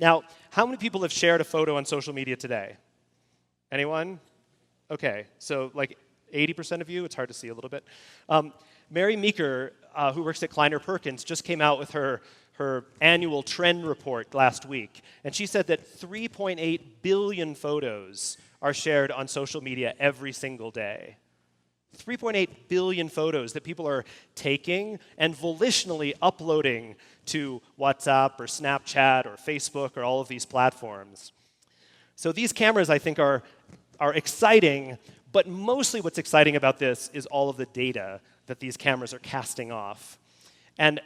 Now, how many people have shared a photo on social media today? Anyone? Okay, so like 80% of you. It's hard to see a little bit. Mary Meeker, who works at Kleiner Perkins, just came out with her annual trend report last week. And she said that 3.8 billion photos are shared on social media every single day. 3.8 billion photos that people are taking and volitionally uploading to WhatsApp or Snapchat or Facebook or all of these platforms. So these cameras, I think, are exciting, but mostly what's exciting about this is all of the data that these cameras are casting off. And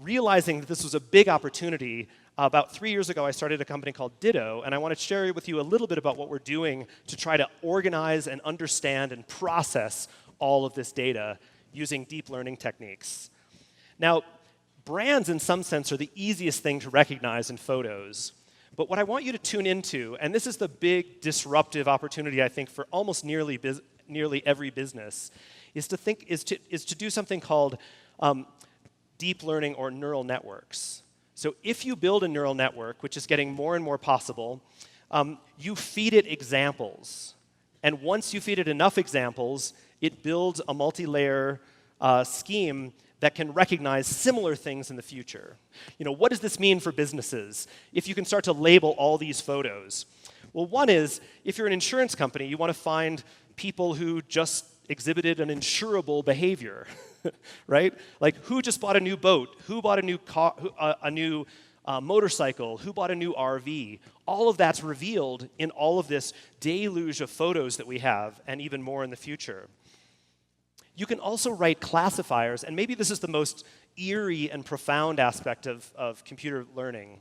realizing that this was a big opportunity, about 3 years ago, I started a company called Ditto, and I want to share with you a little bit about what we're doing to try to organize and understand and process all of this data using deep learning techniques. Now, brands, in some sense, are the easiest thing to recognize in photos. But what I want you to tune into, and this is the big disruptive opportunity, I think, for almost nearly every business, is to do something called deep learning or neural networks. So if you build a neural network, which is getting more and more possible, you feed it examples. And once you feed it enough examples, it builds a multi-layer scheme that can recognize similar things in the future. You know, what does this mean for businesses if you can start to label all these photos? Well, one is, if you're an insurance company, you want to find people who just exhibited an insurable behavior, right? Like, who just bought a new boat? Who bought a new car, a new motorcycle? Who bought a new RV? All of that's revealed in all of this deluge of photos that we have, and even more in the future. You can also write classifiers, and maybe this is the most eerie and profound aspect of computer learning,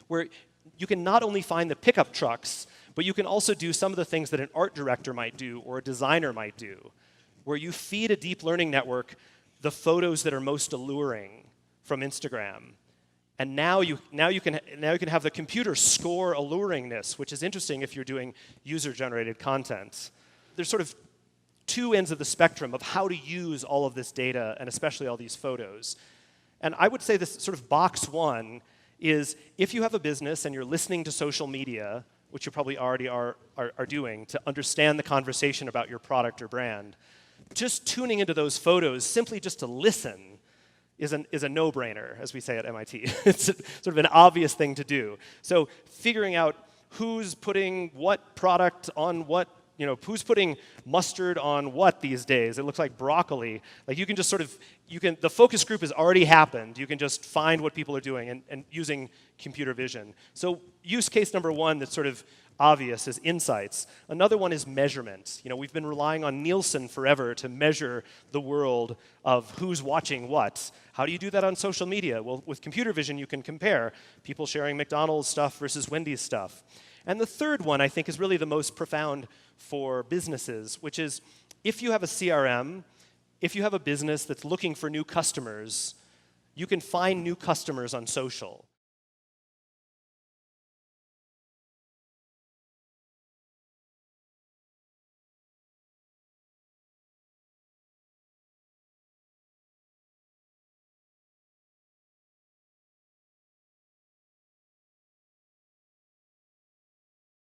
where you can not only find the pickup trucks, but you can also do some of the things that an art director might do or a designer might do, where you feed a deep learning network the photos that are most alluring from Instagram. And now you can have the computer score alluringness, which is interesting if you're doing user-generated content. There's sort of two ends of the spectrum of how to use all of this data, and especially all these photos. And I would say this sort of box one is, if you have a business and you're listening to social media, which you probably already are doing, to understand the conversation about your product or brand, just tuning into those photos, simply just to listen, is a no-brainer, as we say at MIT. It's sort of an obvious thing to do. So figuring out who's putting what product on what, who's putting mustard on what these days. It looks like broccoli. Like, you can just sort of, the focus group has already happened. You can just find what people are doing and using computer vision. So use case number one that's sort of obvious is insights. Another one is measurement. We've been relying on Nielsen forever to measure the world of who's watching what. How do you do that on social media? Well, with computer vision, you can compare people sharing McDonald's stuff versus Wendy's stuff. And the third one, I think, is really the most profound for businesses, which is, if you have a CRM, if you have a business that's looking for new customers, you can find new customers on social.